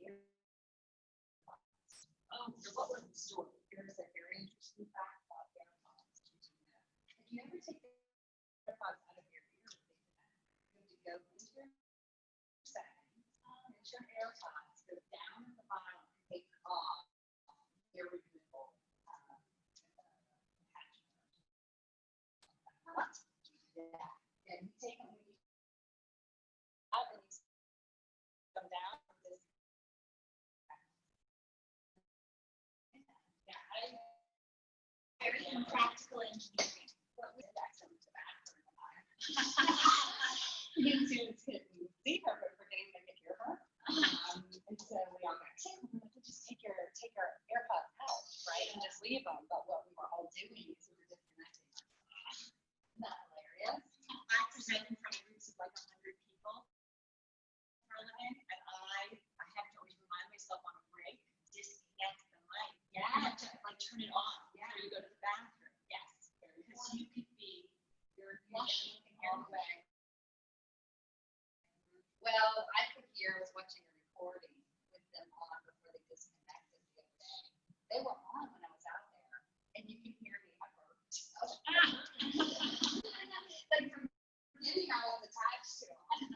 Oh, so what was the story? Here's a very interesting fact about AirPods. If you ever take the AirPods out of your ear, you have to go into your settings, into your AirPods, go down at the bottom, and take off your removable attachment. Yeah, and you take them when you out and you come down. Very impractical engineering. What was that? Some tobacco. You students couldn't see her, but we're getting them to hear her. And so we all got tickled. We could just take your AirPods out, right, and just leave them. But what we were all doing is we were disconnecting ourselves. Isn't that hilarious? I present in front of groups of like 100 people for a living, and I have to always remind myself on a break, disconnect the mic. Yeah, to like turn it off. Yeah, you go to the bathroom. Yes, because you could be you're flushing all the way. Well, I could hear. I was watching a recording with them on before they disconnected the other day. They were on when I was out there, and you can hear me. I burped. Like from the beginning, I was attached to them,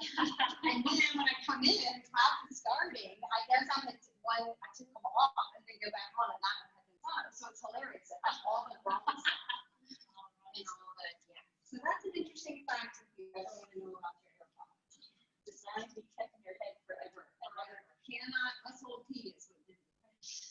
and then when I come in and class is starting, I guess I'm the one. I took them off and then go back on and not have them on. So it's hilarious that all the wrong stuff. Yeah. So that's an interesting fact if you ever want to know about your AirPods. Designed to be kept in your head forever and ever. Cannot muscle P is what it is.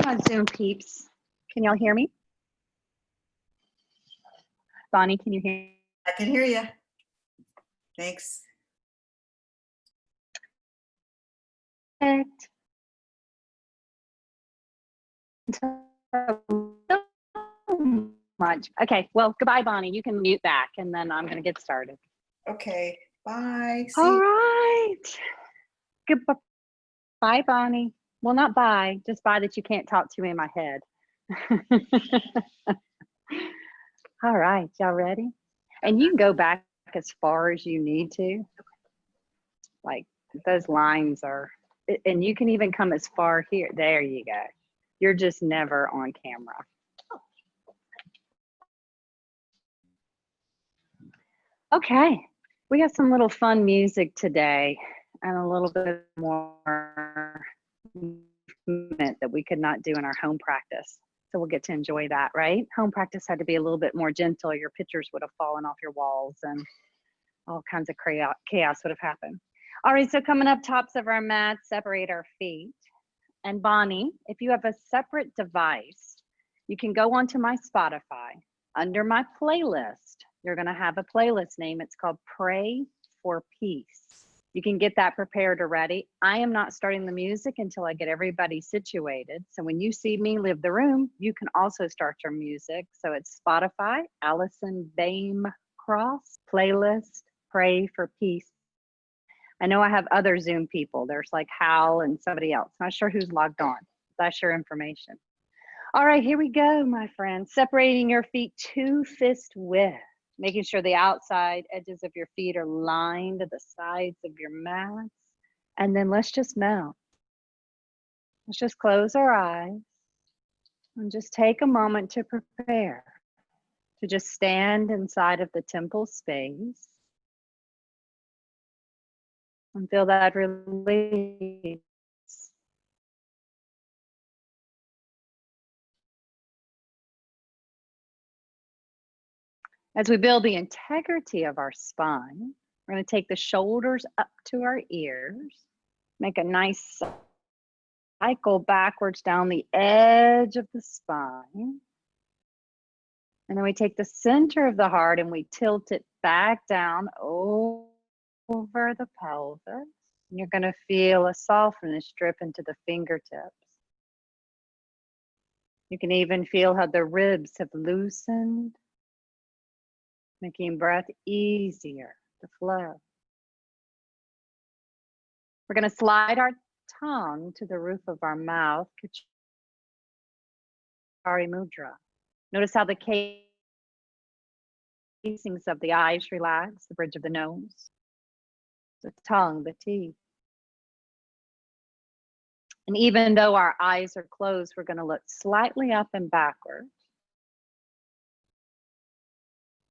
My Zoom peeps. Can y'all hear me? Bonnie, can you hear? I can hear you. Thanks. Perfect. So much. Okay, well, goodbye, Bonnie. You can mute back, and then I'm going to get started. Okay, bye. See All you. right. Goodbye. Bye, Bonnie. Well, not bye, just bye that you can't talk to me in my head. All right, y'all ready? And you can go back as far as you need to. Like those lines are, and you can even come as far here. There you go. You're just never on camera. Okay, we have some little fun music today and a little bit more movement that we could not do in our home practice. So we'll get to enjoy that, right? Home practice had to be a little bit more gentle. Your pictures would have fallen off your walls and all kinds of chaos would have happened. All right, so coming up, tops of our mat, separate our feet. And Bonnie, if you have a separate device, you can go onto my Spotify. Under my playlist, you're gonna have a playlist name. It's called Pray for Peace. You can get that prepared already. I am not starting the music until I get everybody situated. So when you see me leave the room, you can also start your music. So it's Spotify, Allison Cross, playlist, Pray for Peace. I know I have other Zoom people. There's like Hal and somebody else. Not sure who's logged on. That's your information. All right, here we go, my friends. Separating your feet 2-fist width. Making sure the outside edges of your feet are lined to the sides of your mats. And then let's just melt. Let's just close our eyes and just take a moment to prepare to just stand inside of the temple space and feel that release. As we build the integrity of our spine, we're going to take the shoulders up to our ears, make a nice cycle backwards down the edge of the spine. And then we take the center of the heart and we tilt it back down over the pelvis. And you're going to feel a softness drip into the fingertips. You can even feel how the ribs have loosened, making breath easier to flow. We're going to slide our tongue to the roof of our mouth, Kachari Mudra. Notice how the casings of the eyes relax, the bridge of the nose, the tongue, the teeth. And even though our eyes are closed, we're going to look slightly up and backward.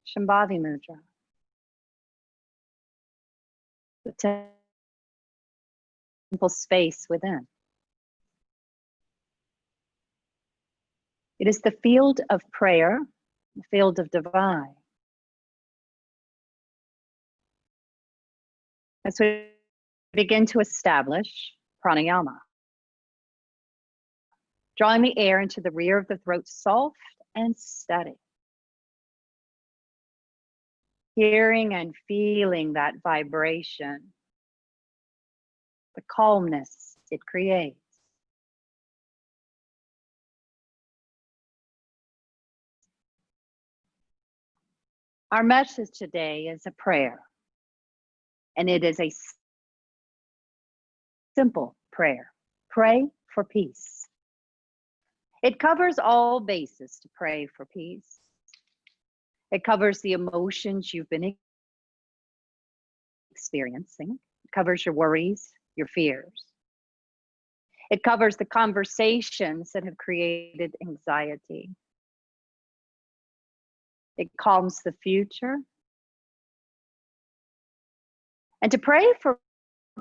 Shambhavi Mudra. The temple space within. It is the field of prayer, the field of divine. As we begin to establish pranayama, drawing the air into the rear of the throat, soft and steady. Hearing and feeling that vibration, the calmness it creates. Our message today is a prayer, and it is a simple prayer. Pray for peace. It covers all bases to pray for peace. It covers the emotions you've been experiencing. It covers your worries, your fears. It covers the conversations that have created anxiety. It calms the future. And to pray for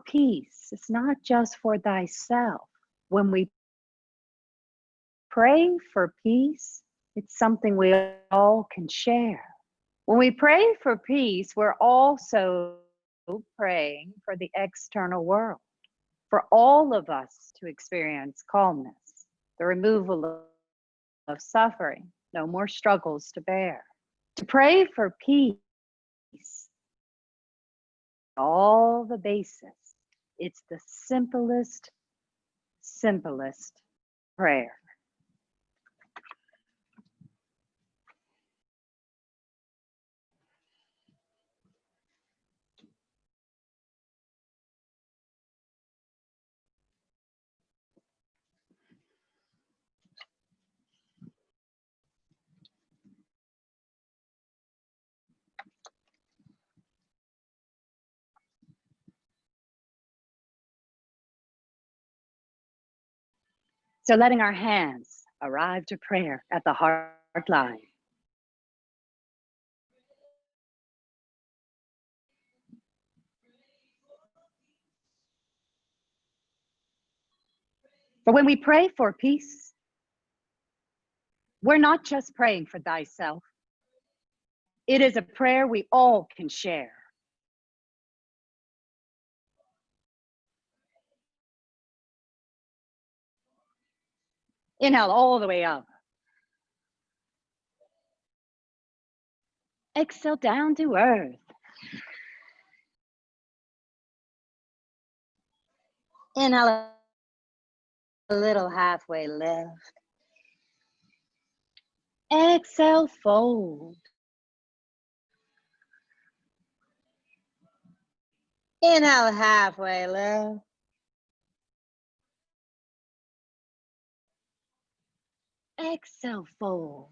peace, it's not just for thyself. When we pray for peace, it's something we all can share. When we pray for peace, we're also praying for the external world, for all of us to experience calmness, the removal of suffering, no more struggles to bear. To pray for peace, all the basis. It's the simplest prayer. So letting our hands arrive to prayer at the heart line. But when we pray for peace, we're not just praying for thyself. It is a prayer we all can share. Inhale all the way up. Exhale down to earth. Inhale a little halfway lift. Exhale, fold. Inhale, halfway lift. Exhale, fold.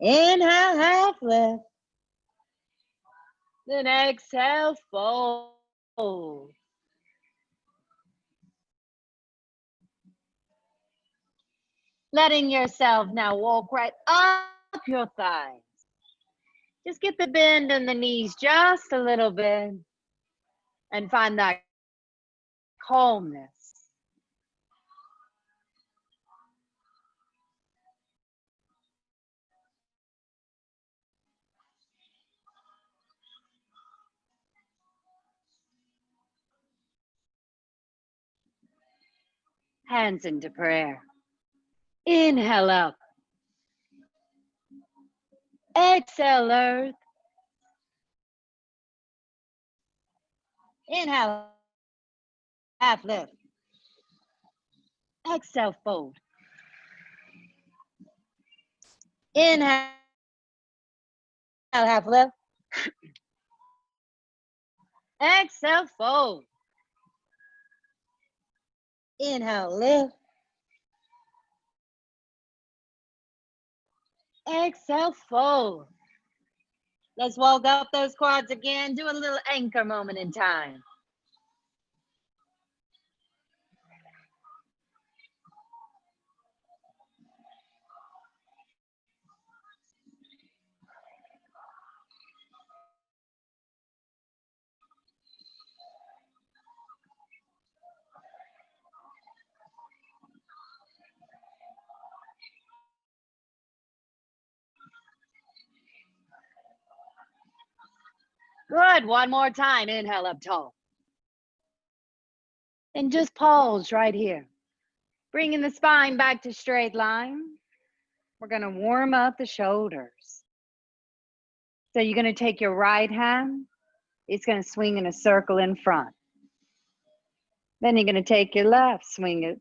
Inhale, half lift. Then exhale, fold. Letting yourself now walk right up your thighs. Just get the bend in the knees just a little bit and find that calmness. Hands into prayer. Inhale up. Exhale, earth. Inhale, half lift. Exhale, fold. Inhale, half lift. Exhale, fold. Inhale, lift. Exhale, fold. Let's walk up those quads again. Do a little anchor moment in time. Good. One more time. Inhale up tall. And just pause right here. Bringing the spine back to straight line. We're going to warm up the shoulders. So you're going to take your right hand. It's going to swing in a circle in front. Then you're going to take your left, swing it.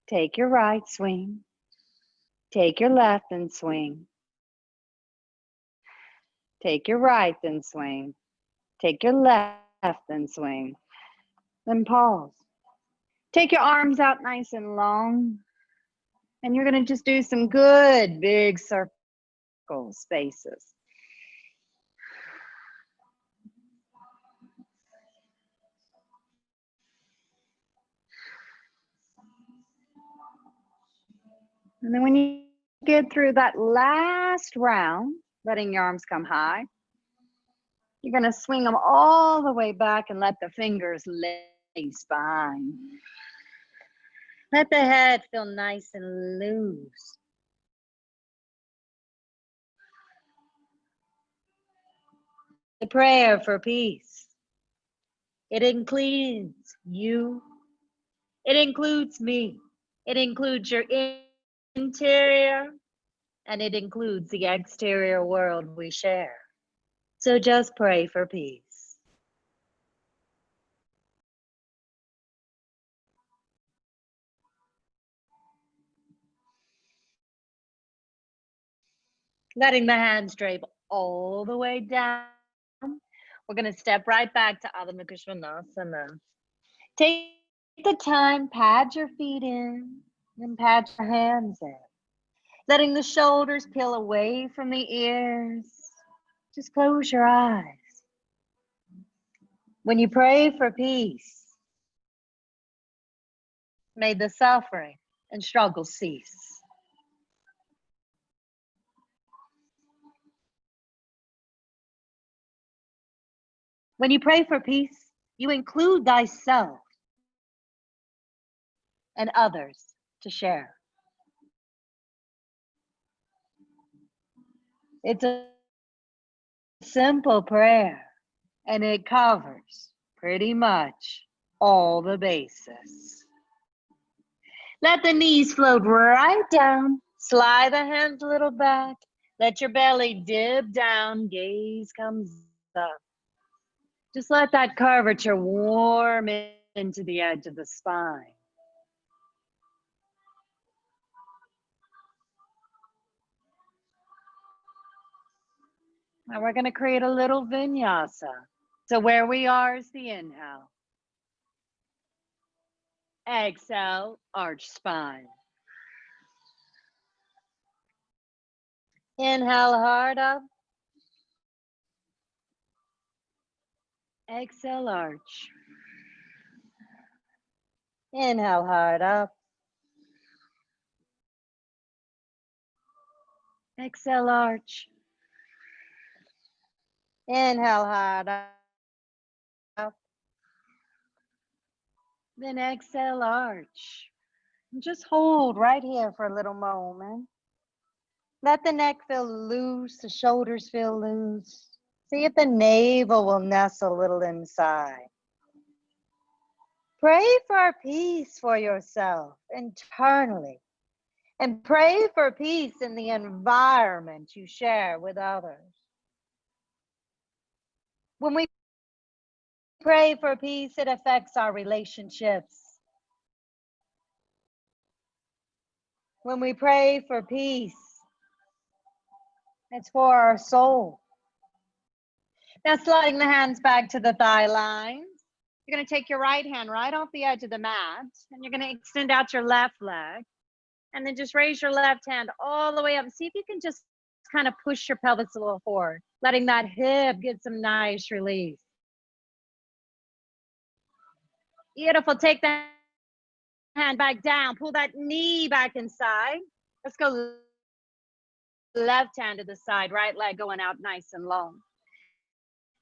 Take your right, swing. Take your left and swing. Take your right and swing. Take your left and swing. Then pause. Take your arms out nice and long. And you're going to just do some good big circle spaces. And then when you get through that last round, letting your arms come high, you're going to swing them all the way back and let the fingers lay spine. Let the head feel nice and loose. The prayer for peace. It includes you. It includes me. It includes your interior, and it includes the exterior world we share. So just pray for peace. Letting the hands drape all the way down. We're going to step right back to Adho Mukha Svanasana. Take the time, pad your feet in, and pad your hands in. Letting the shoulders peel away from the ears. Just close your eyes. When you pray for peace, may the suffering and struggle cease. When you pray for peace, you include thyself and others to share. It's a simple prayer, and it covers pretty much all the bases. Let the knees float right down. Slide the hands a little back. Let your belly dip down. Gaze comes up. Just let that curvature warm into the edge of the spine. Now we're going to create a little vinyasa. So where we are is the inhale. Exhale, arch spine. Inhale hard up. Exhale, arch. Inhale hard up. Exhale, arch. Inhale hard up. Then exhale, arch. And just hold right here for a little moment. Let the neck feel loose, the shoulders feel loose. See if the navel will nestle a little inside. Pray for peace for yourself internally. And pray for peace in the environment you share with others. When we pray for peace, it affects our relationships. When we pray for peace, it's for our soul. Now sliding the hands back to the thigh lines. You're going to take your right hand right off the edge of the mat, and you're going to extend out your left leg. And then just raise your left hand all the way up. See if you can just kind of push your pelvis a little forward, letting that hip get some nice release. Beautiful. Take the hand back down. Pull that knee back inside. Let's go left hand to the side, right leg going out nice and long.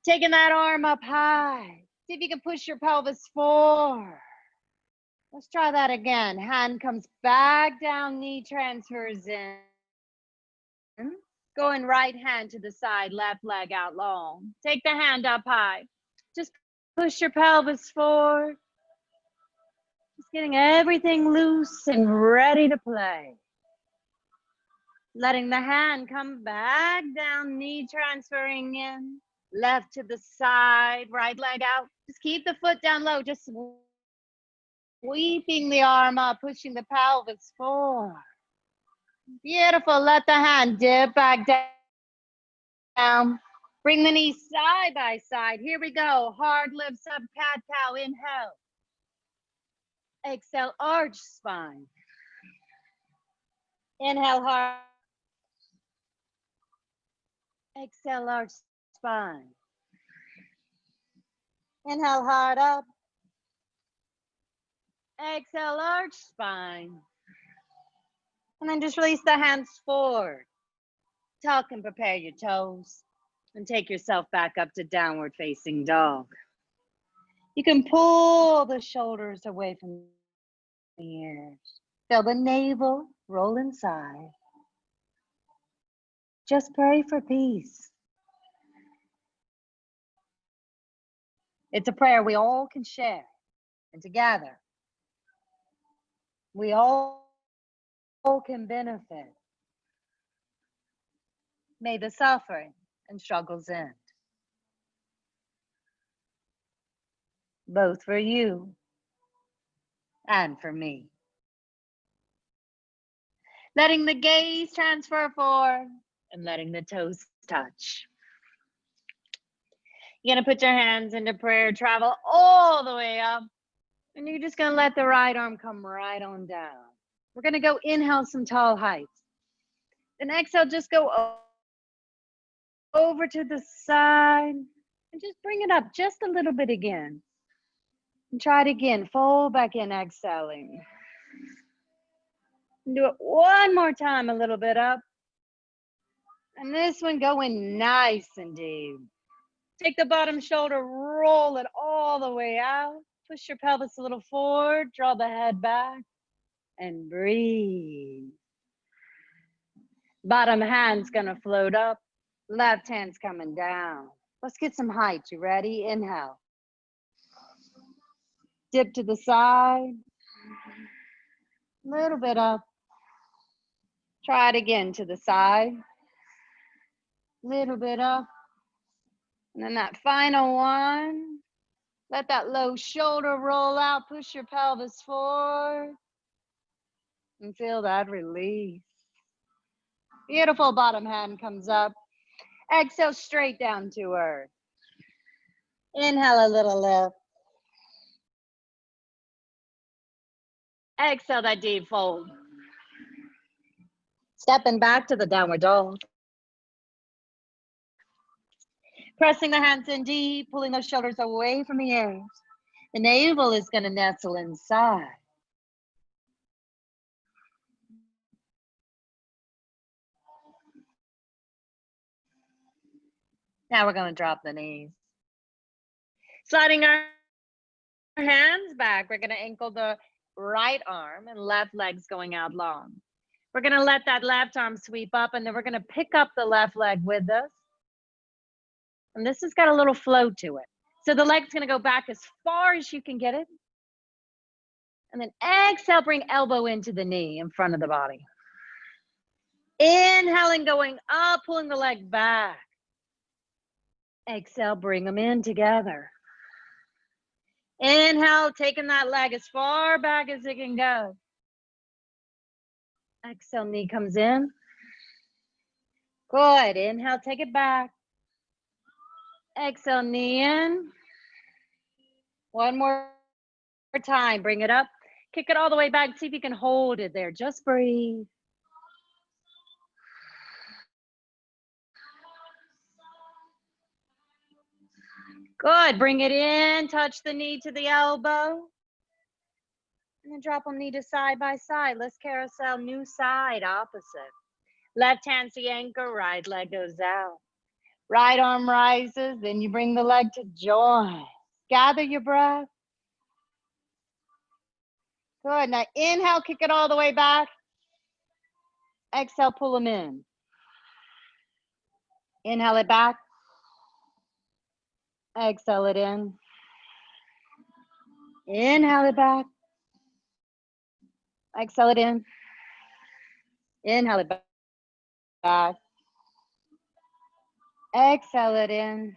Taking that arm up high. See if you can push your pelvis forward. Let's try that again. Hand comes back down, knee transfers in. Going right hand to the side, left leg out long. Take the hand up high. Just push your pelvis forward. Just getting everything loose and ready to play. Letting the hand come back down, knee transferring in. Left to the side, right leg out. Just keep the foot down low. Just sweeping the arm up, pushing the pelvis forward. Beautiful. Let the hand dip back down. Bring the knees side by side. Here we go. Hard lifts up, cat-cow. Inhale. Exhale, arch spine. Inhale hard. Exhale, arch spine. Inhale hard up. Exhale, arch spine. And then just release the hands forward. Tuck and prepare your toes. And take yourself back up to downward facing dog. You can pull the shoulders away from the ears. Feel the navel roll inside. Just pray for peace. It's a prayer we all can share. And together, we all can benefit. May the suffering and struggles end. Both for you and for me. Letting the gaze transfer forward and letting the toes touch. You're gonna put your hands into prayer, travel all the way up, and you're just gonna let the right arm come right on down. We're gonna go inhale some tall heights. Then exhale, just go over to the side and just bring it up just a little bit again. And try it again, fold back in, exhaling. And do it one more time, a little bit up. And this one going nice and deep. Take the bottom shoulder, roll it all the way out. Push your pelvis a little forward, draw the head back, and breathe. Bottom hand's gonna float up, left hand's coming down. Let's get some height. You ready? Inhale. Dip to the side. Little bit up. Try it again to the side. Little bit up. And then that final one. Let that low shoulder roll out. Push your pelvis forward. And feel that release. Beautiful. Bottom hand comes up. Exhale straight down to earth. Inhale a little lift. Exhale that deep fold. Stepping back to the downward dog. Pressing the hands in deep, pulling those shoulders away from the ears. The navel is going to nestle inside. Now we're going to drop the knees. Sliding our hands back, we're going to ankle the right arm and left leg's going out long. We're going to let that left arm sweep up, and then we're going to pick up the left leg with us. And this has got a little flow to it. So the leg's going to go back as far as you can get it. And then exhale, bring elbow into the knee in front of the body. Inhaling, going up, pulling the leg back. Exhale, bring them in together. Inhale, taking that leg as far back as it can go. Exhale, knee comes in. Good. Inhale, take it back. Exhale, knee in. One more time. Bring it up. Kick it all the way back. See if you can hold it there. Just breathe. Good. Bring it in. Touch the knee to the elbow. And then drop them knee to side by side. Let's carousel, new side, opposite. Left hand's the anchor, right leg goes out. Right arm rises, then you bring the leg to join. Gather your breath. Good. Now inhale, kick it all the way back. Exhale, pull them in. Inhale it back. Exhale it in. Inhale it back. Exhale it in. Inhale it back. Exhale it in.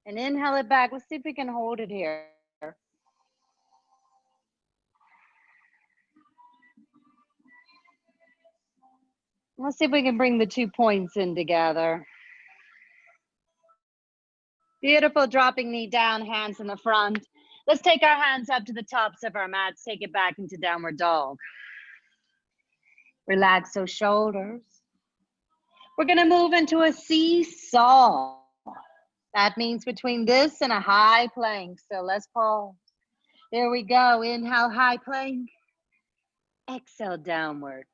And inhale it back. Let's see if we can hold it here. Let's see if we can bring the 2 points in together. Beautiful. Dropping knee down, hands in the front. Let's take our hands up to the tops of our mats. Take it back into downward dog. Relax those shoulders. We're going to move into a seesaw. That means between this and a high plank. So let's pause. There we go. Inhale, high plank. Exhale, downward.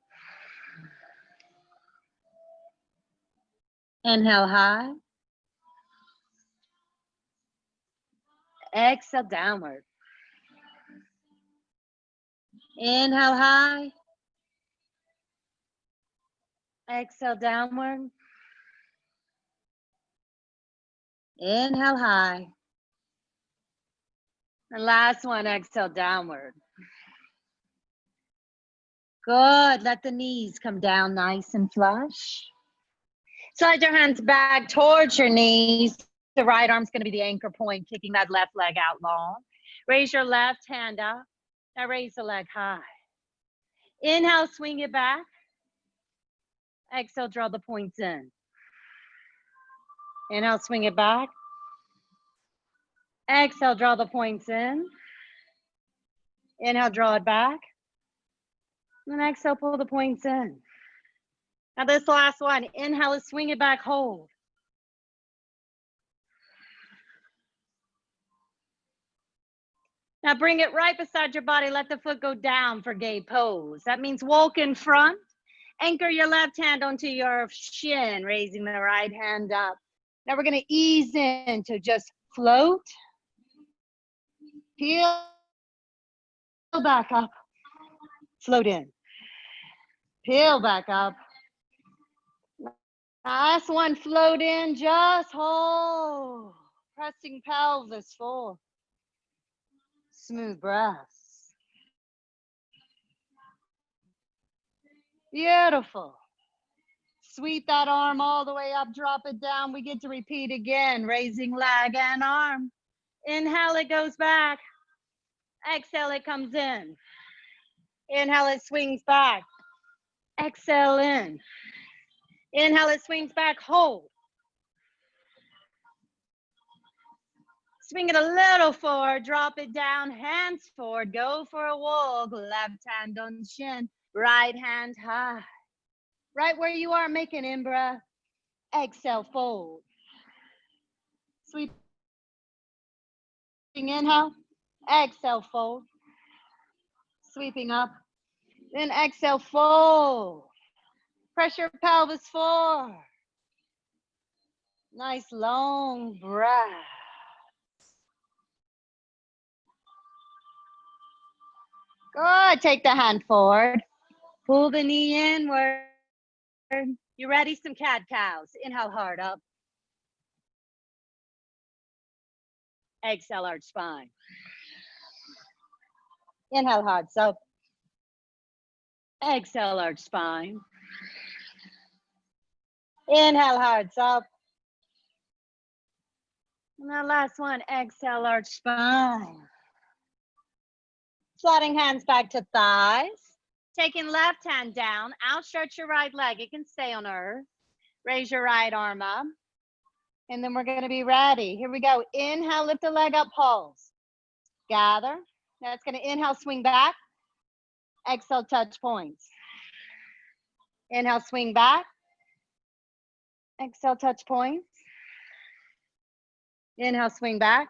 Inhale, high. Exhale, downward. Inhale, high. Exhale, downward. Inhale, high. And last one, exhale downward. Good. Let the knees come down nice and flush. Slide your hands back towards your knees. The right arm's going to be the anchor point, kicking that left leg out long. Raise your left hand up. Now raise the leg high. Inhale, swing it back. Exhale, draw the points in. Inhale, swing it back. Exhale, draw the points in. Inhale, draw it back. And exhale, pull the points in. Now this last one, inhale, swing it back, hold. Now bring it right beside your body. Let the foot go down for gay pose. That means walk in front. Anchor your left hand onto your shin, raising the right hand up. Now we're going to ease in to just float. Peel back up. Float in. Peel back up. Last one, float in, just hold. Pressing pelvis full. Smooth breaths. Beautiful. Sweep that arm all the way up, drop it down. We get to repeat again, raising leg and arm. Inhale, it goes back. Exhale, it comes in. Inhale, it swings back. Exhale in. Inhale, it swings back, hold. Swing it a little forward, drop it down, hands forward, go for a walk, left hand on shin, right hand high. Right where you are, make an in-breath. Exhale, fold. Sweeping inhale, exhale, fold. Sweeping up, then exhale, fold. Press your pelvis forward. Nice long breath. Good, take the hand forward. Pull the knee inward. You ready? Some cat-cows. Inhale hard up. Exhale, arch spine. Inhale hard, so. Exhale, arch spine. Inhale hard, so. And that last one, exhale, arch spine. Sliding hands back to thighs. Taking left hand down, outstretch your right leg. It can stay on earth. Raise your right arm up. And then we're going to be ready. Here we go. Inhale, lift the leg up, pulse. Gather. Now it's going to inhale, swing back. Exhale, touch points. Inhale, swing back. Exhale, touch points. Inhale, swing back.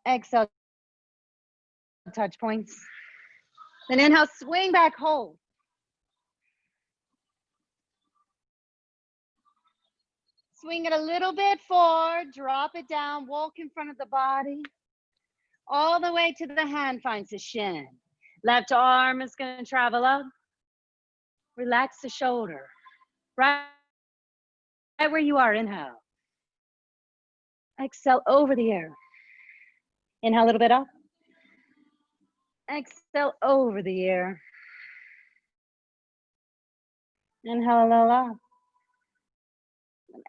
Exhale, touch points. Then inhale, swing back, hold. Swing it a little bit forward, drop it down, walk in front of the body. All the way to the hand finds the shin. Left arm is going to travel up. Relax the shoulder. Right where you are, inhale. Exhale over the air. Inhale a little bit up. Exhale over the air. Inhale a little up.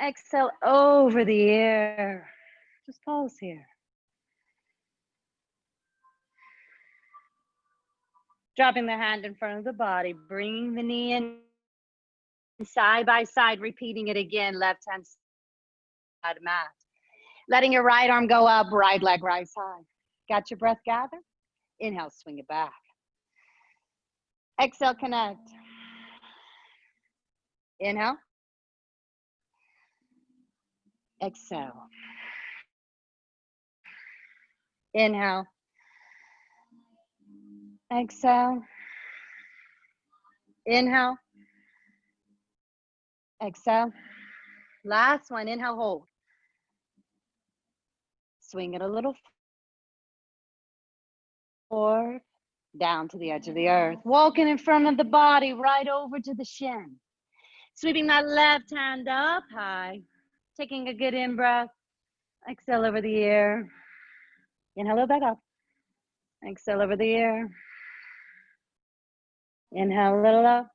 Exhale over the air. Just pause here. Dropping the hand in front of the body, bringing the knee in side by side, repeating it again, left hand side mat. Letting your right arm go up, right leg rise high. Got your breath gather? Inhale, swing it back. Exhale, connect. Inhale. Exhale. Inhale. Exhale. Inhale. Exhale. Last one, inhale, hold. Swing it a little forward, down to the edge of the earth. Walking in front of the body, right over to the shin. Sweeping that left hand up high. Taking a good in-breath. Exhale over the air. Inhale it back up. Exhale over the ear. Inhale a little up.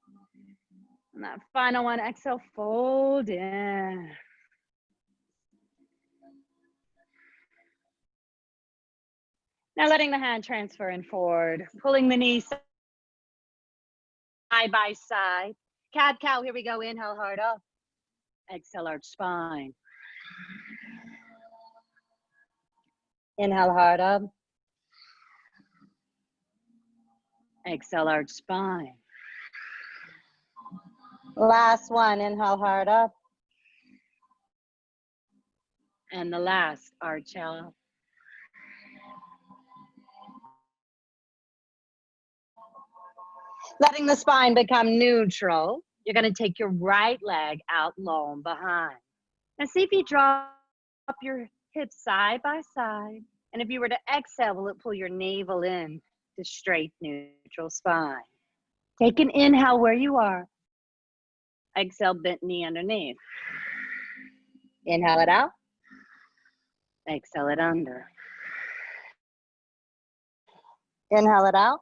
And that final one, exhale, fold in. Now letting the hand transfer in forward, pulling the knees side by side. Cat cow, here we go. Inhale hard up. Exhale, arch spine. Inhale hard up. Exhale, arch spine. Last one, inhale hard up. And the last, arch out. Letting the spine become neutral. You're gonna take your right leg out long behind. And see if you drop your hips side by side. And if you were to exhale, will it pull your navel in to straight neutral spine. Take an inhale where you are. Exhale, bent knee underneath. Inhale it out. Exhale it under. Inhale it out.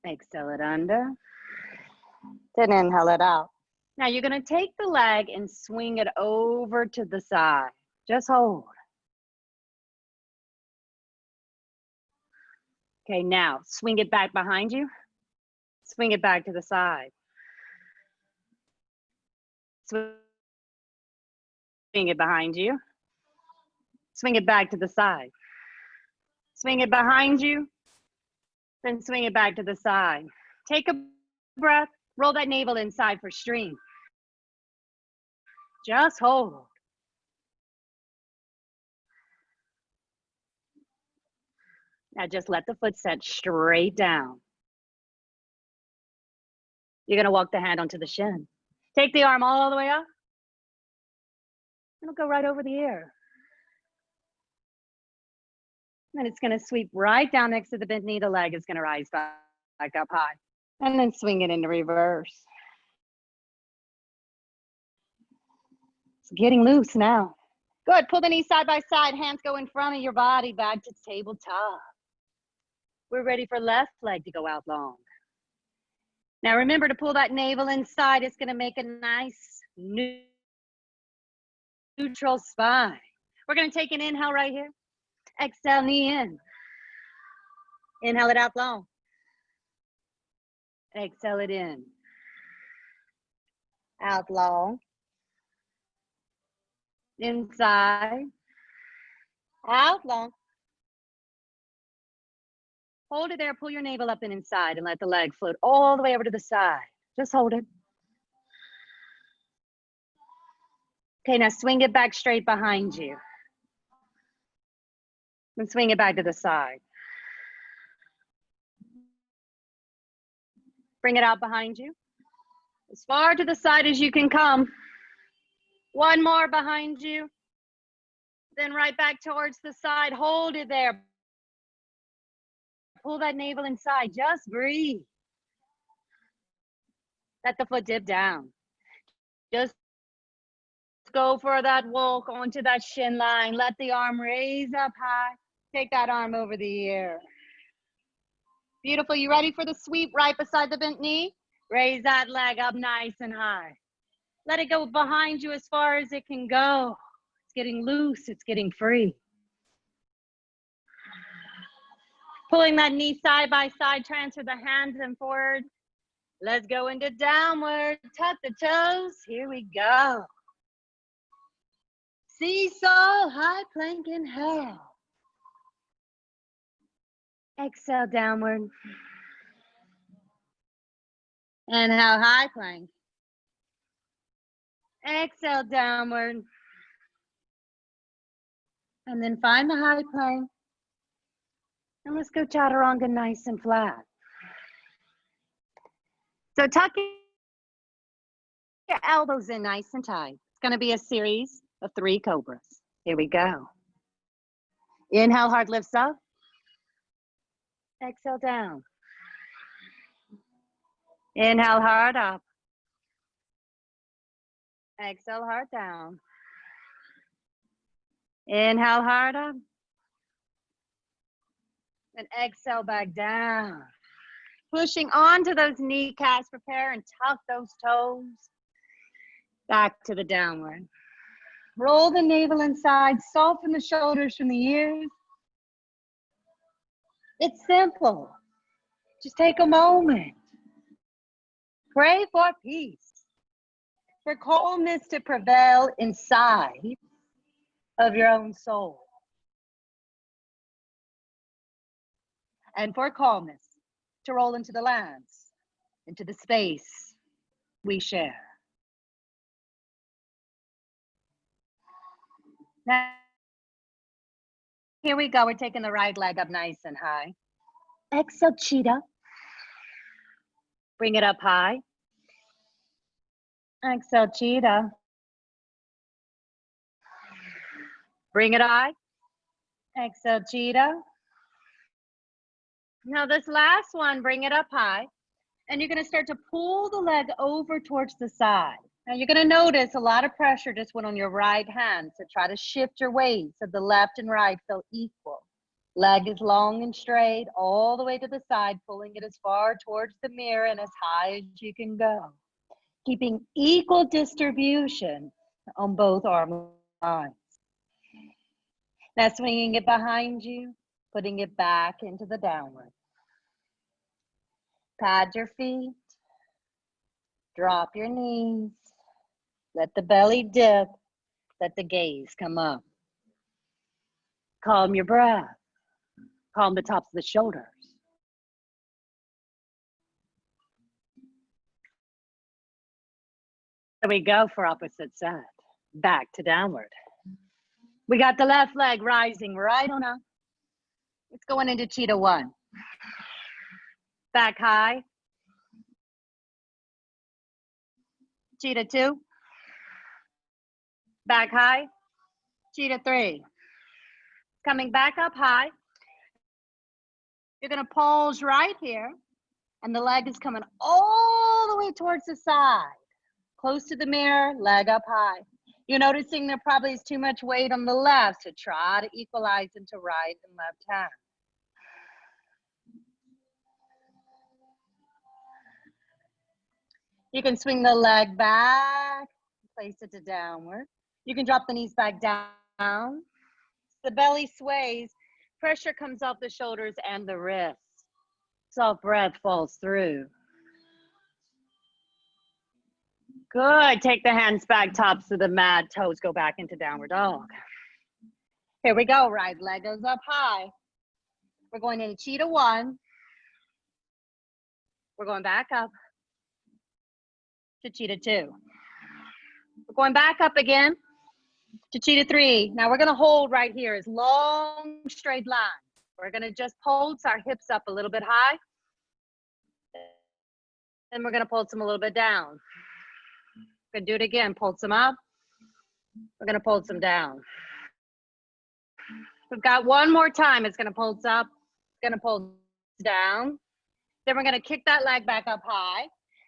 Exhale it under. Then inhale it out. Now you're going to take the leg and swing it over to the side. Just hold. Okay, now swing it back behind you. Swing it back to the side. Swing it behind you. Swing it back to the side. Swing it behind you. Then swing it back to the side. Take a breath. Roll that navel inside for stream. Just hold. Now just let the foot set straight down. You're going to walk the hand onto the shin. Take the arm all the way up. It'll go right over the ear. And it's going to sweep right down next to the bent knee. The leg is going to rise back up high. And then swing it into reverse. It's getting loose now. Good. Pull the knees side by side. Hands go in front of your body back to tabletop. We're ready for left leg to go out long. Now remember to pull that navel inside. It's going to make a nice neutral spine. We're going to take an inhale right here. Exhale, knee in. Inhale it out long. Exhale it in. Out long. Inside. Out long. Hold it there. Pull your navel up and inside and let the leg float all the way over to the side. Just hold it. Okay, now swing it back straight behind you. And swing it back to the side. Bring it out behind you. As far to the side as you can come. One more behind you. Then right back towards the side. Hold it there. Pull that navel inside. Just breathe. Let the foot dip down. Just go for that walk onto that shin line. Let the arm raise up high. Take that arm over the ear. Beautiful. You ready for the sweep right beside the bent knee? Raise that leg up nice and high. Let it go behind you as far as it can go. It's getting loose. It's getting free. Pulling that knee side by side. Transfer the hands and forward. Let's go into downward. Tuck the toes. Here we go. Seesaw, high plank, inhale. Exhale, downward. Inhale, high plank. Exhale, downward. And then find the high plank. And let's go chaturanga nice and flat. So tuck your elbows in nice and tight. It's going to be a series of 3 cobras. Here we go. Inhale, heart lifts up. Exhale, down. Inhale, heart up. Exhale, heart down. Inhale, heart up. And exhale back down. Pushing onto those kneecaps, prepare and tuck those toes. Back to the downward. Roll the navel inside, soften the shoulders from the ears. It's simple. Just take a moment. Pray for peace, for calmness to prevail inside of your own soul. And for calmness to roll into the lands, into the space we share. Now, here we go. We're taking the right leg up nice and high. Exhale, cheetah. Bring it up high. Exhale, cheetah. Bring it high. Exhale, cheetah. Now this last one, bring it up high. And you're gonna start to pull the leg over towards the side. Now you're gonna notice a lot of pressure just went on your right hand. So try to shift your weight so the left and right feel equal. Leg is long and straight all the way to the side, pulling it as far towards the mirror and as high as you can go. Keeping equal distribution on both arm lines. Now swinging it behind you, putting it back into the downward. Pad your feet, drop your knees, let the belly dip, let the gaze come up. Calm your breath, calm the tops of the shoulders. There we go for opposite side, back to downward. We got the left leg rising right on up. It's going into cheetah one. Back high. Cheetah two. Back high. Cheetah three. Coming back up high. You're gonna pulse right here. And the leg is coming all the way towards the side. Close to the mirror, leg up high. You're noticing there probably is too much weight on the left, so try to equalize into right and left hand. You can swing the leg back, place it to downward. You can drop the knees back down. The belly sways, pressure comes off the shoulders and the wrists. Soft breath falls through. Good, take the hands back, tops of the mat, toes go back into downward dog. Here we go, right leg goes up high. We're going into cheetah one. We're going back up to cheetah two. We're going back up again to cheetah three. Now we're gonna hold right here as long, straight line. We're gonna just pulse our hips up a little bit high. Then we're gonna pulse them a little bit down. We're gonna do it again, pulse them up. We're gonna pulse them down. We've got one more time. It's gonna pulse up, it's gonna pulse down. Then we're gonna kick that leg back up high.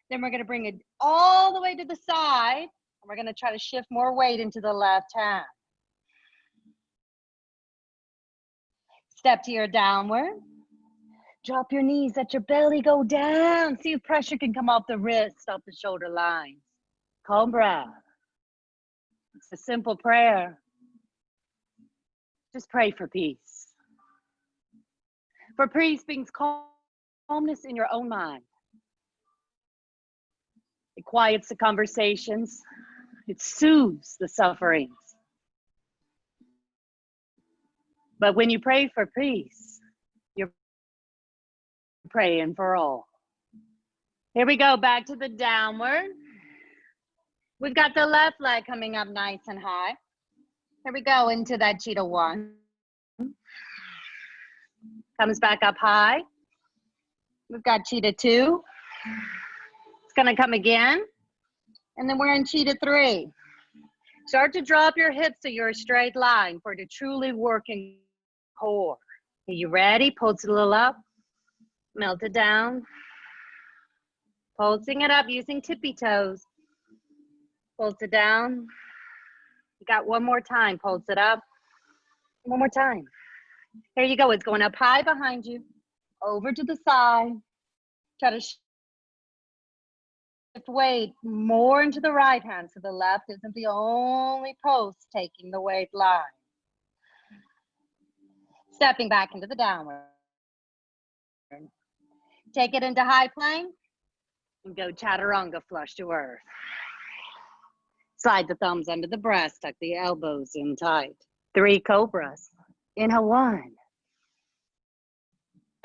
Then we're gonna bring it all the way to the side. And we're gonna try to shift more weight into the left hand. Step to your downward. Drop your knees, let your belly go down. See if pressure can come off the wrist, off the shoulder lines. Calm breath. It's a simple prayer. Just pray for peace. For peace brings calmness in your own mind. It quiets the conversations. It soothes the sufferings. But when you pray for peace, you're praying for all. Here we go, back to the downward. We've got the left leg coming up nice and high. Here we go into that cheetah one. Comes back up high. We've got cheetah two. It's gonna come again. And then we're in cheetah three. Start to drop your hips so you're a straight line for the truly working core. Are you ready? Pulse it a little up. Melt it down. Pulsing it up using tippy toes. Pulse it down. You got one more time. Pulse it up. One more time. There you go. It's going up high behind you, over to the side. Try to shift weight more into the right hand so the left isn't the only post taking the weight line. Stepping back into the downward. Take it into high plank and go chaturanga flush to earth. Slide the thumbs under the breast, tuck the elbows in tight. 3 cobras. Inhale 1.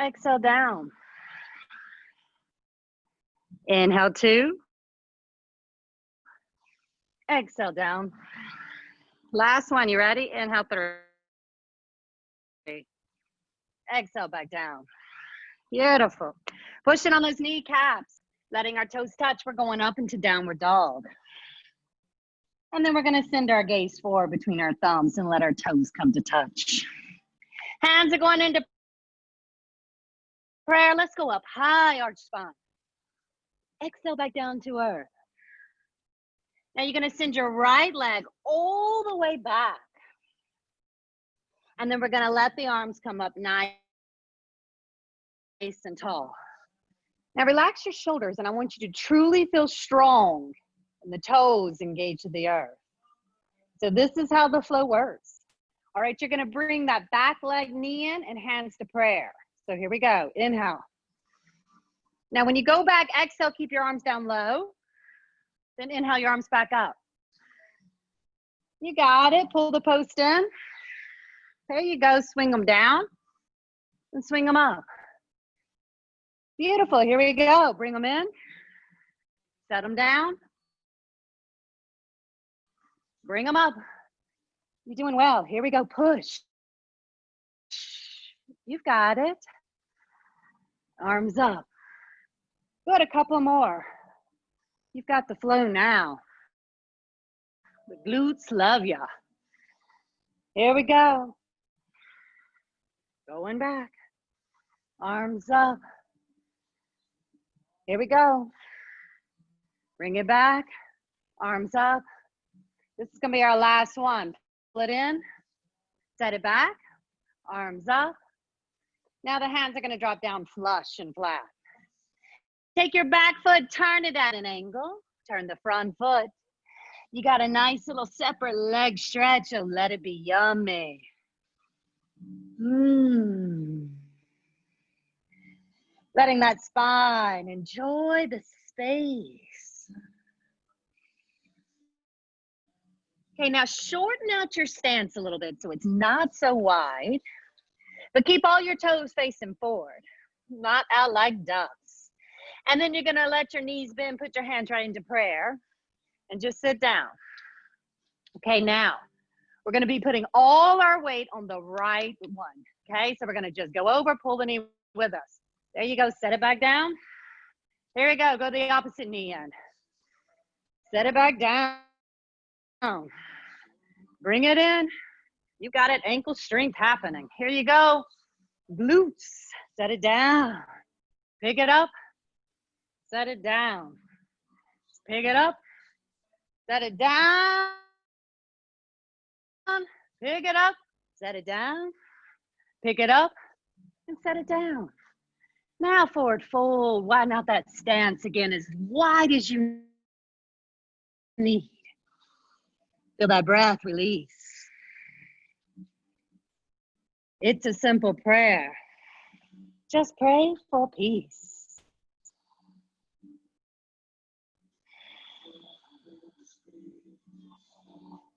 Exhale down. Inhale 2. Exhale down. Last one, you ready? Inhale 3. Exhale back down. Beautiful. Pushing on those kneecaps, letting our toes touch. We're going up into downward dog. And then we're going to send our gaze forward between our thumbs and let our toes come to touch. Hands are going into prayer. Let's go up high, arch spine. Exhale back down to earth. Now you're going to send your right leg all the way back. And then we're going to let the arms come up nice and tall. Now relax your shoulders, and I want you to truly feel strong and the toes engaged to the earth. So this is how the flow works. All right, you're going to bring that back leg knee in and hands to prayer. So here we go. Inhale. Now when you go back, exhale, keep your arms down low. Then inhale your arms back up. You got it. Pull the post in. There you go. Swing them down and swing them up. Beautiful. Here we go. Bring them in. Set them down. Bring them up. You're doing well. Here we go. Push. You've got it. Arms up. Good. A couple more. You've got the flow now. The glutes love ya. Here we go. Going back. Arms up. Here we go. Bring it back. Arms up. This is going to be our last one. Pull it in. Set it back. Arms up. Now the hands are going to drop down flush and flat. Take your back foot, turn it at an angle. Turn the front foot. You got a nice little separate leg stretch, so let it be yummy. Letting that spine enjoy the space. Okay, now shorten out your stance a little bit so it's not so wide, but keep all your toes facing forward, not out like ducks. And then you're gonna let your knees bend, put your hands right into prayer, and just sit down. Okay, now we're gonna be putting all our weight on the right one. Okay, so we're gonna just go over, pull the knee with us. There you go, set it back down. Here we go, go the opposite knee in. Set it back down. Bring it in. You got it, ankle strength happening. Here you go, glutes, set it down. Pick it up, set it down. Pick it up, set it down. Pick it up, set it down. Pick it up and set it down. Now forward fold, widen out that stance again as wide as you need. Feel that breath release. It's a simple prayer. Just pray for peace.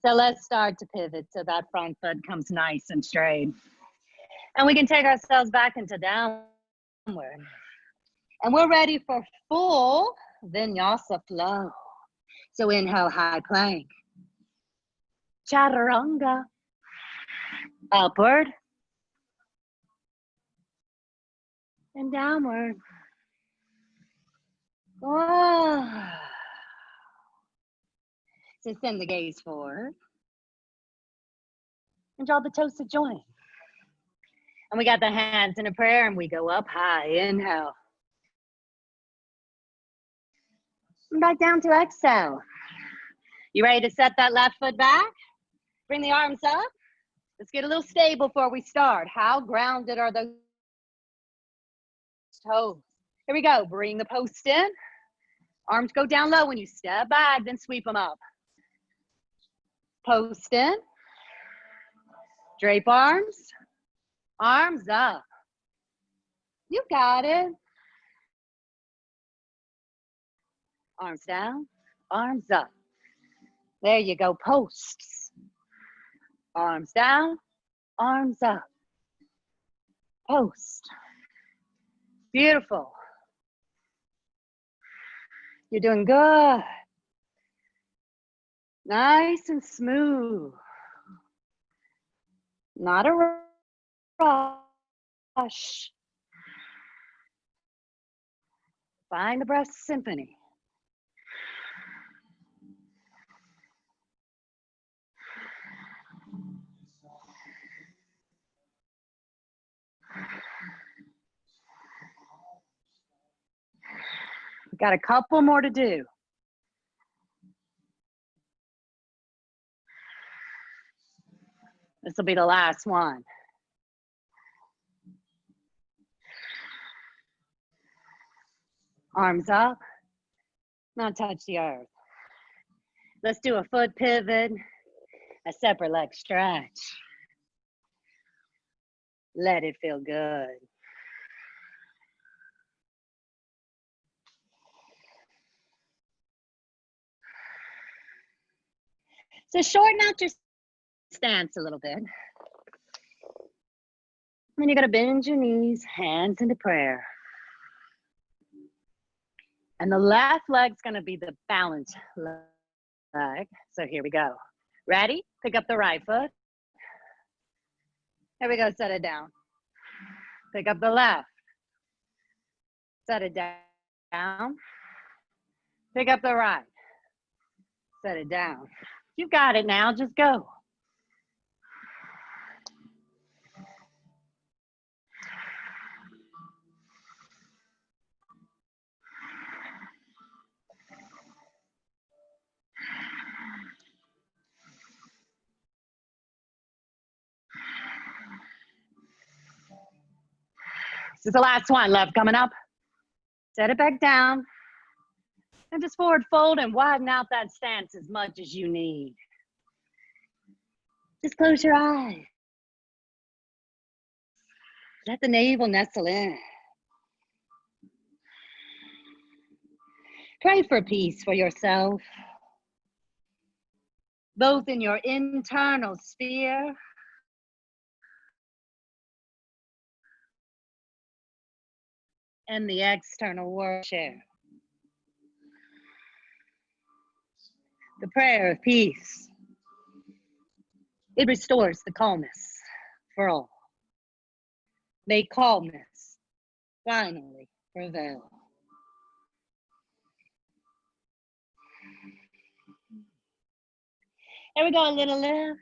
So let's start to pivot so that front foot comes nice and straight. And we can take ourselves back into downward. And we're ready for full Vinyasa Flow. So inhale, high plank. Chaturanga. Upward. And downward. Oh. So send the gaze forward. And draw the toes to join. And we got the hands in a prayer and we go up high. Inhale. And back down to exhale. You ready to set that left foot back? Bring the arms up. Let's get a little stable before we start. How grounded are those toes? Here we go. Bring the post in. Arms go down low when you step back, then sweep them up. Post in. Drape arms. Arms up. You got it. Arms down, arms up. There you go, posts. Arms down, arms up. Post. Beautiful. You're doing good. Nice and smooth. Not a rush. Find the breath symphony. We've got a couple more to do. This will be the last one. Arms up, not touch the earth. Let's do a foot pivot, a separate leg stretch. Let it feel good. So shorten out your stance a little bit. Then you're gonna bend your knees, hands into prayer. And the left leg's gonna be the balance leg. So here we go. Ready? Pick up the right foot. Here we go, set it down. Pick up the left. Set it down. Pick up the right. Set it down. You got it now, just go. This is the last one, left coming up. Set it back down. And just forward fold and widen out that stance as much as you need. Just close your eyes. Let the navel nestle in. Pray for peace for yourself, both in your internal sphere and the external world share. The prayer of peace, it restores the calmness for all. May calmness finally prevail. There we go, a little lift.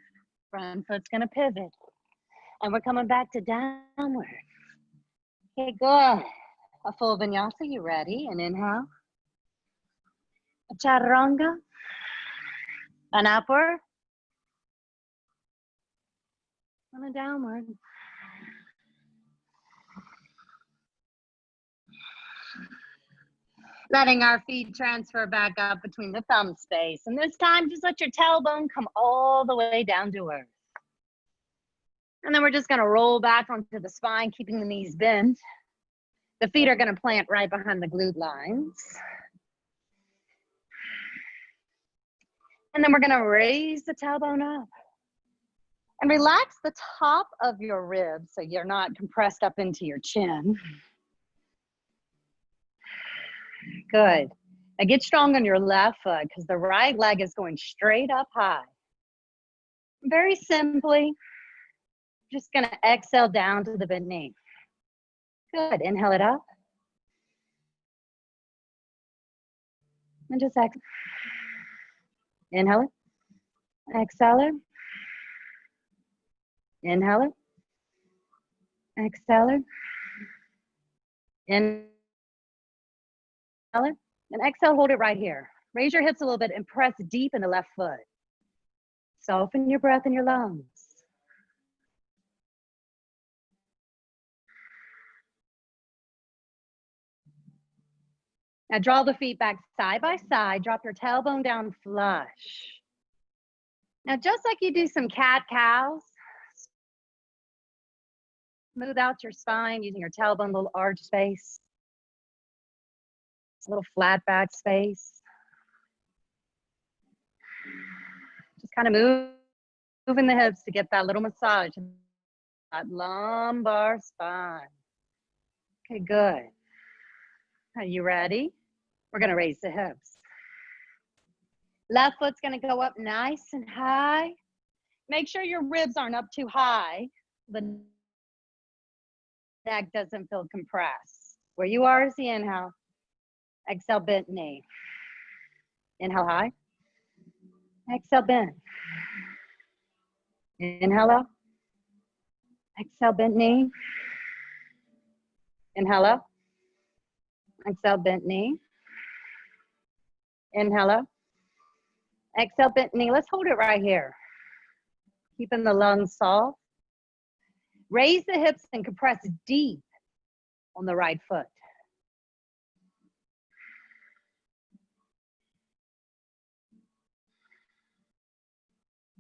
Front foot's gonna pivot. And we're coming back to downward. Okay, good. A full vinyasa, you ready? And inhale. A chaturanga. An upward. And a downward. Letting our feet transfer back up between the thumb space. And this time, just let your tailbone come all the way down to earth. And then we're just gonna roll back onto the spine, keeping the knees bent. The feet are gonna plant right behind the glute lines. And then we're gonna raise the tailbone up. And relax the top of your ribs so you're not compressed up into your chin. Good. Now get strong on your left foot because the right leg is going straight up high. Very simply, just gonna exhale down to the bent knee. Good, inhale it up. And just exhale. Inhale it, exhale it. Inhale it, exhale it. Inhale it, and exhale, hold it right here. Raise your hips a little bit and press deep in the left foot. Soften your breath in your lungs. Now draw the feet back side by side. Drop your tailbone down flush. Now, just like you do some cat-cows, smooth out your spine using your tailbone, little arch space, a little flat back space. Just kind of moving the hips to get that little massage in that lumbar spine. Okay, good. Are you ready? We're gonna raise the hips. Left foot's gonna go up nice and high. Make sure your ribs aren't up too high. The neck doesn't feel compressed. Where you are is the inhale. Exhale, bent knee. Inhale high. Exhale, bend. Inhale up. Exhale, bent knee. Inhale up. Exhale, bent knee. Inhale up. Exhale, bent knee. Let's hold it right here. Keeping the lungs soft. Raise the hips and compress deep on the right foot.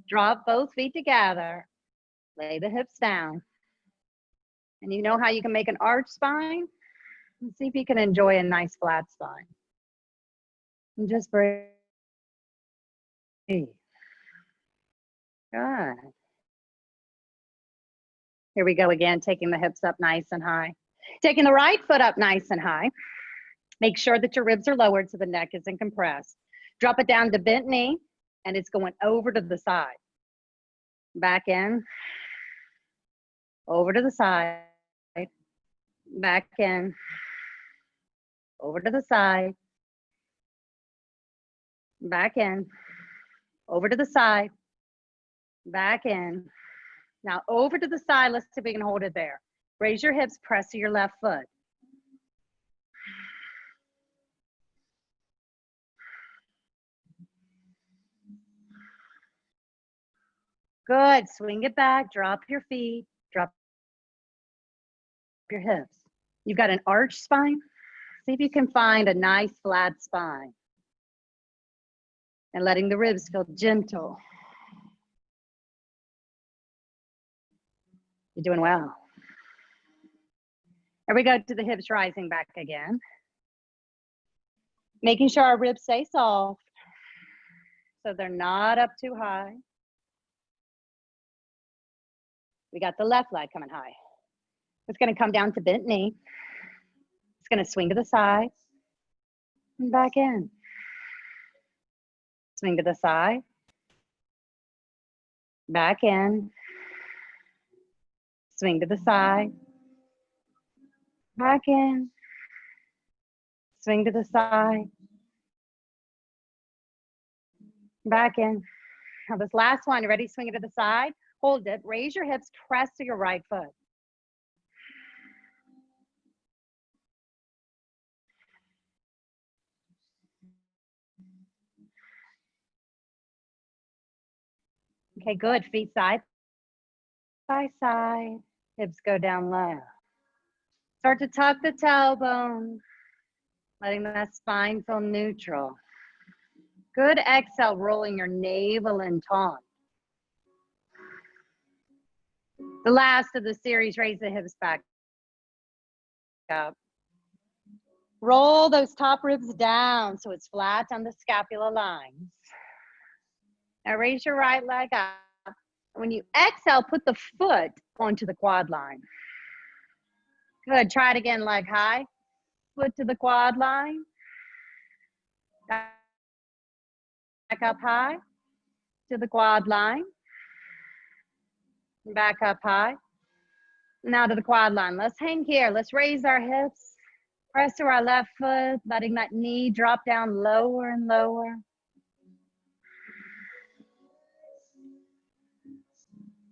Drop both feet together. Lay the hips down. And you know how you can make an arch spine? Let's see if you can enjoy a nice flat spine. And just breathe. Good. Here we go again, taking the hips up nice and high. Taking the right foot up nice and high. Make sure that your ribs are lowered so the neck isn't compressed. Drop it down to bent knee, and it's going over to the side. Back in. Over to the side. Back in. Over to the side. Back in. Over to the side. Back in. Now over to the side. Let's see if we can hold it there. Raise your hips, press to your left foot. Good. Swing it back. Drop your feet. Drop your hips. You've got an arch spine. See if you can find a nice flat spine. And letting the ribs feel gentle. You're doing well. Here we go to the hips rising back again. Making sure our ribs stay soft so they're not up too high. We got the left leg coming high. It's going to come down to bent knee. It's going to swing to the side and back in. Swing to the side, back in. Swing to the side, back in. Swing to the side, back in. Now this last one, you ready? Swing it to the side, hold it, raise your hips, press to your right foot. Okay, good. Feet side by side, hips go down low. Start to tuck the tailbone, letting that spine feel neutral. Good exhale, rolling your navel and taunt. The last of the series, raise the hips back up. Roll those top ribs down so it's flat on the scapula lines. Now raise your right leg up. When you exhale, put the foot onto the quad line. Good, try it again, leg high. Foot to the quad line. Back up high to the quad line. Back up high. Now to the quad line. Let's hang here. Let's raise our hips. Press to our left foot, letting that knee drop down lower and lower.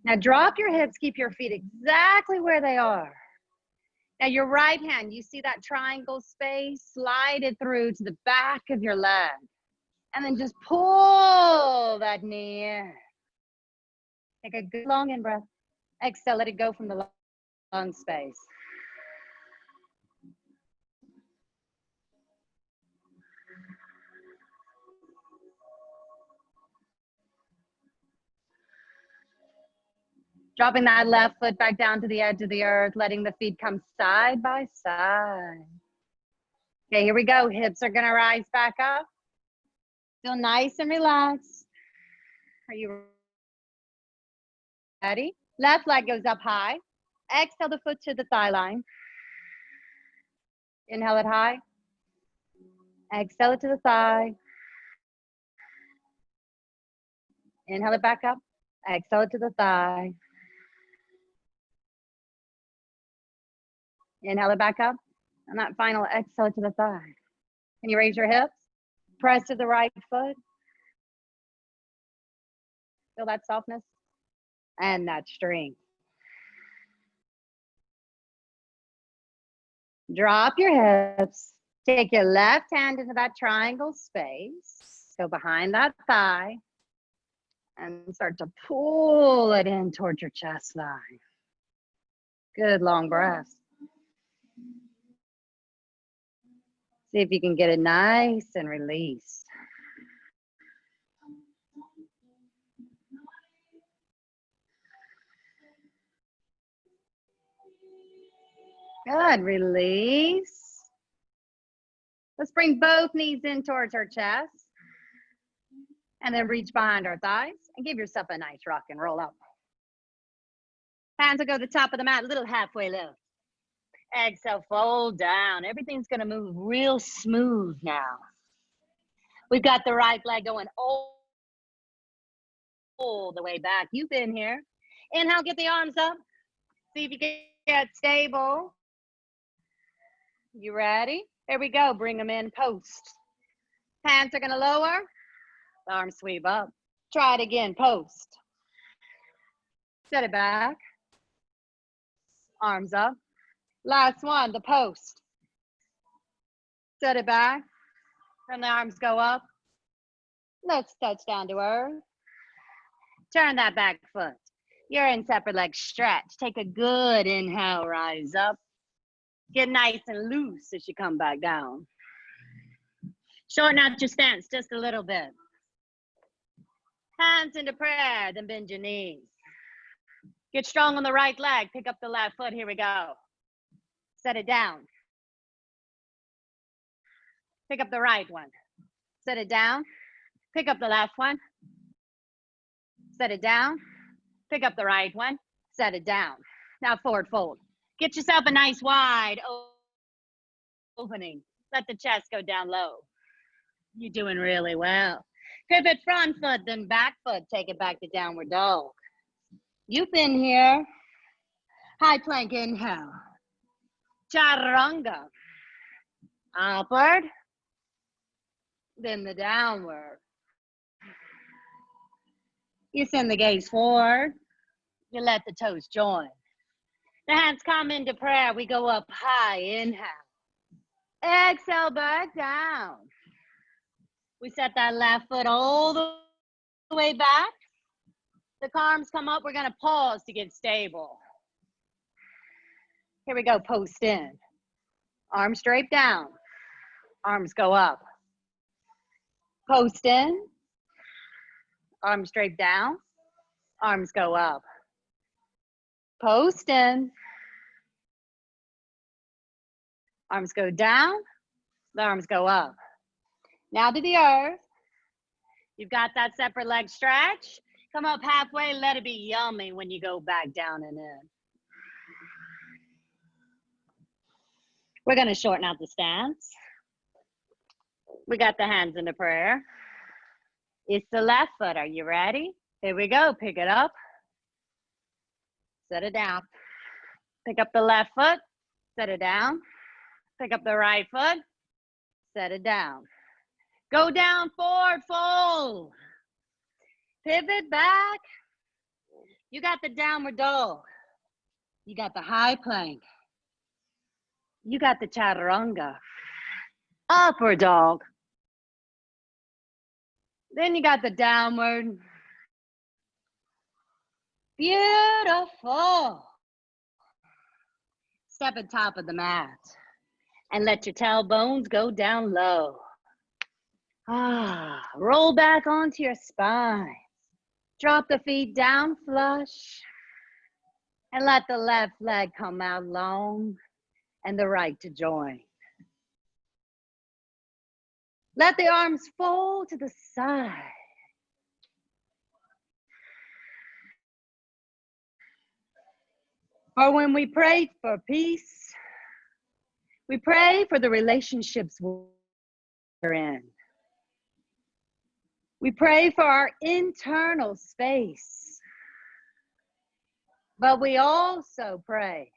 Now drop your hips, keep your feet exactly where they are. Now your right hand, you see that triangle space? Slide it through to the back of your leg. And then just pull that knee in. Take a good long in breath. Exhale, let it go from the lung space. Dropping that left foot back down to the edge of the earth, letting the feet come side by side. Okay, here we go. Hips are gonna rise back up. Feel nice and relaxed. Are you ready? Left leg goes up high. Exhale the foot to the thigh line. Inhale it high. Exhale it to the thigh. Inhale it back up. Exhale it to the thigh. Inhale it back up. And that final exhale to the thigh. Can you raise your hips? Press to the right foot. Feel that softness and that strength. Drop your hips. Take your left hand into that triangle space. Go behind that thigh and start to pull it in towards your chest line. Good long breaths. See if you can get it nice and released. Good, release. Let's bring both knees in towards our chest. And then reach behind our thighs and give yourself a nice rock and roll up. Hands will go to the top of the mat, little halfway lift. Exhale, fold down. Everything's gonna move real smooth now. We've got the right leg going all the way back. You've been here. Inhale, get the arms up. See if you can get stable. You ready? Here we go. Bring them in, post. Hands are gonna lower. The arms sweep up. Try it again, post. Set it back. Arms up. Last one, the post. Set it back. And the arms go up. Let's touch down to earth. Turn that back foot. You're in separate leg stretch. Take a good inhale, rise up. Get nice and loose as you come back down. Shorten out your stance just a little bit. Hands into prayer, then bend your knees. Get strong on the right leg. Pick up the left foot. Here we go. Set it down. Pick up the right one. Set it down. Pick up the left one. Set it down. Pick up the right one. Set it down. Now forward fold. Get yourself a nice wide opening. Let the chest go down low. You're doing really well. Pivot front foot, then back foot. Take it back to downward dog. You've been here. High plank, inhale. Chaturanga. Upward. Then the downward. You send the gaze forward. You let the toes join. The hands come into prayer. We go up high, inhale. Exhale, back down. We set that left foot all the way back. The arms come up. We're gonna pause to get stable. Here we go, post in. Arms straight down. Arms go up. Post in. Arms straight down. Arms go up. Post in. Arms go down. The arms go up. Now to the earth. You've got that separate leg stretch. Come up halfway. Let it be yummy when you go back down and in. We're going to shorten out the stance. We got the hands into prayer. It's the left foot. Are you ready? Here we go. Pick it up. Set it down. Pick up the left foot. Set it down. Pick up the right foot. Set it down. Go down, forward fold. Pivot back. You got the downward dog. You got the high plank. You got the chaturanga. Upward dog. Then you got the downward. Beautiful. Step at top of the mat and let your tailbones go down low. Roll back onto your spine. Drop the feet down flush. And let the left leg come out long and the right to join. Let the arms fold to the side. For when we pray for peace, we pray for the relationships we're in. We pray for our internal space, but we also pray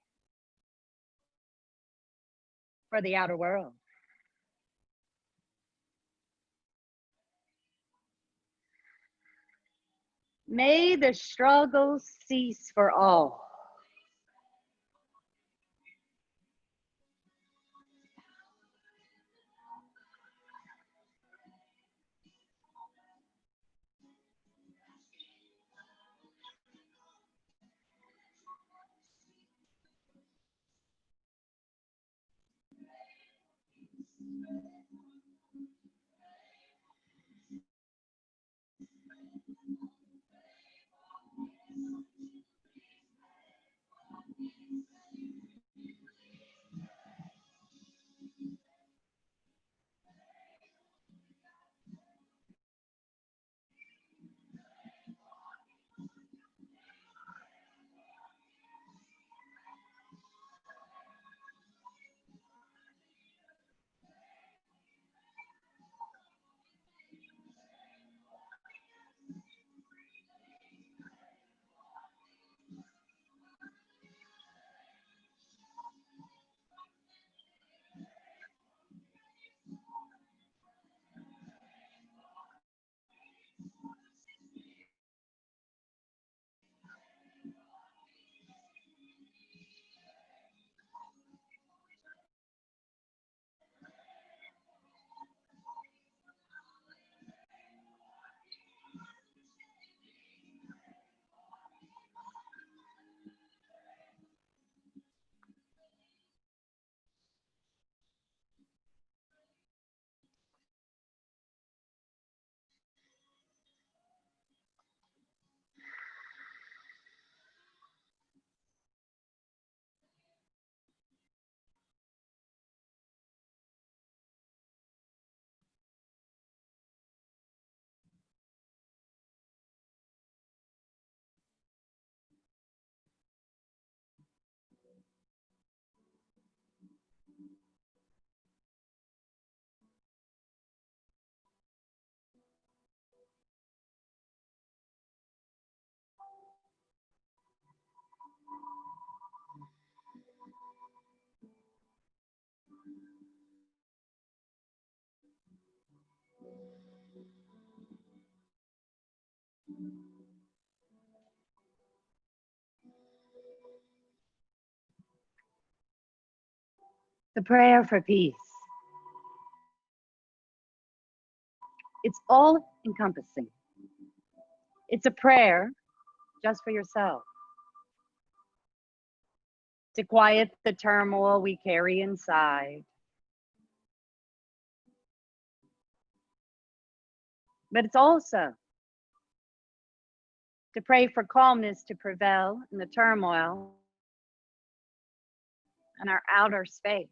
for the outer world. May the struggle cease for all. The prayer for peace. It's all encompassing. It's a prayer just for yourself, to quiet the turmoil we carry inside. But it's also to pray for calmness to prevail in the turmoil in our outer space.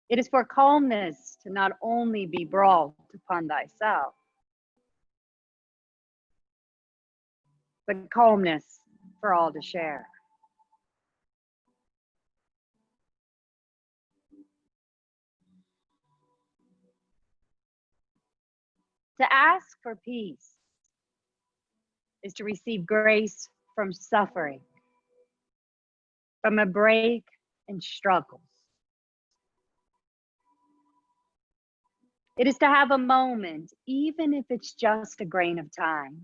It is for calmness to not only be brought upon thyself, but calmness for all to share. To ask for peace is to receive grace from suffering, from a break and struggles. It is to have a moment, even if it's just a grain of time,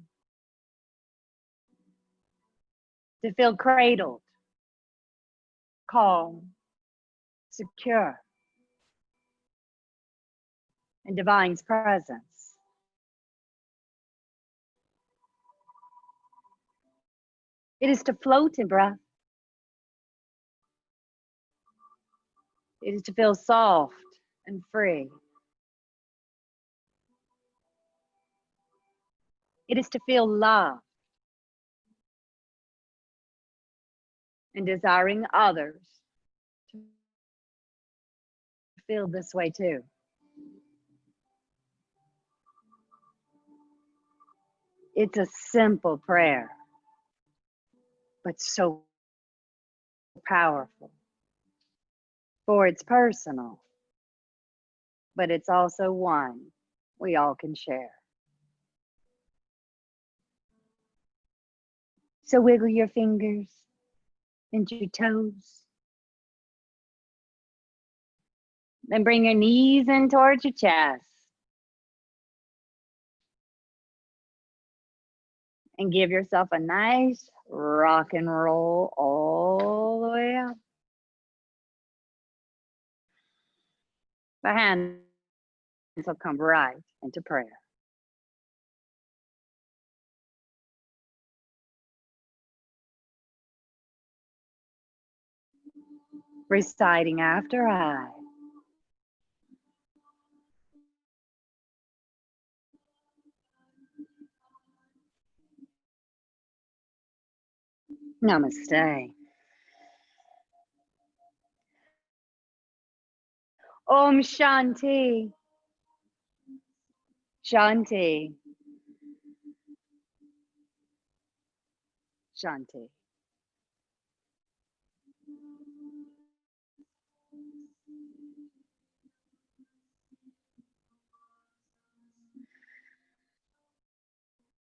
to feel cradled, calm, secure, in divine's presence. It is to float in breath. It is to feel soft and free. It is to feel love and desiring others to feel this way too. It's a simple prayer, but so powerful. For it's personal, but it's also one we all can share. So wiggle your fingers and your toes. Then bring your knees in towards your chest. And give yourself a nice rock and roll all the way up. The hands will come right into prayer. Reciting after I. Namaste. Om Shanti. Shanti. Shanti.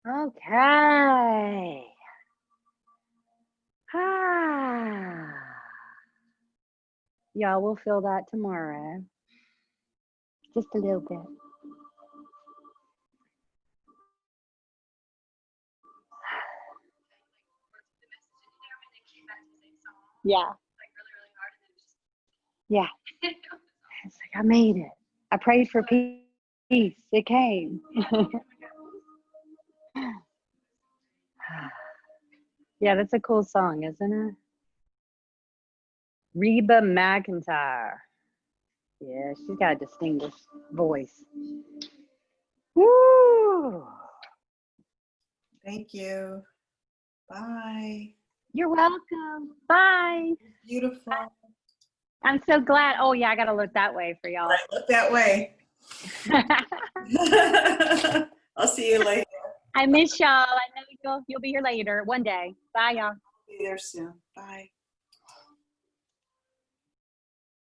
Okay. Ah. Y'all will feel that tomorrow. Just a little bit. Yeah. Yeah. It's like, I made it. I prayed for peace. It came. Yeah, that's a cool song, isn't it? Reba McEntire. Yeah, she's got a distinguished voice. Woo! Thank you. Bye. You're welcome. Bye. Beautiful. I'm so glad. Oh, yeah, I got to look that way for y'all. Right, look that way. I'll see you later. I miss y'all. I know you'll be here later one day. Bye, y'all. Be there soon. Bye.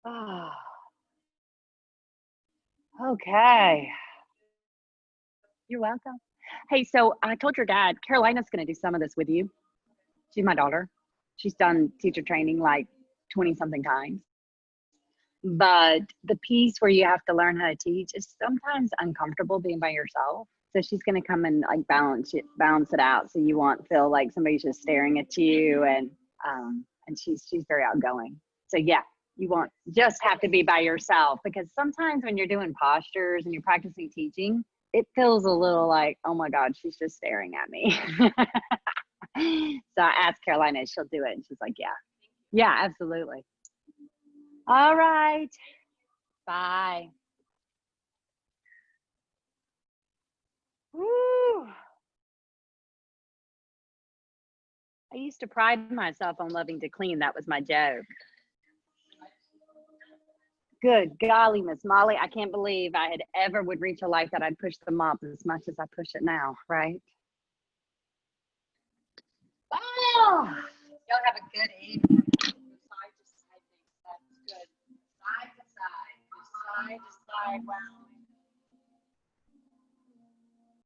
Oh. Okay. You're welcome. Hey, so I told your dad, Carolina's going to do some of this with you. She's my daughter. She's done teacher training like 20 something times. But the piece where you have to learn how to teach is sometimes uncomfortable being by yourself. So she's going to come and like balance it out. So you won't feel like somebody's just staring at you, and she's very outgoing. So yeah, you won't just have to be by yourself, because sometimes when you're doing postures and you're practicing teaching, it feels a little like, oh my God, she's just staring at me. So I asked Carolina if she'll do it, and she's like, yeah, absolutely. All right. Bye. Woo. I used to pride myself on loving to clean. That was my joke. Good golly, Miss Molly, I can't believe I had ever would reach a life that I'd push the mop as much as I push it now, right? Oh, y'all have a good evening. Side to side, that's good. Side to side, wow.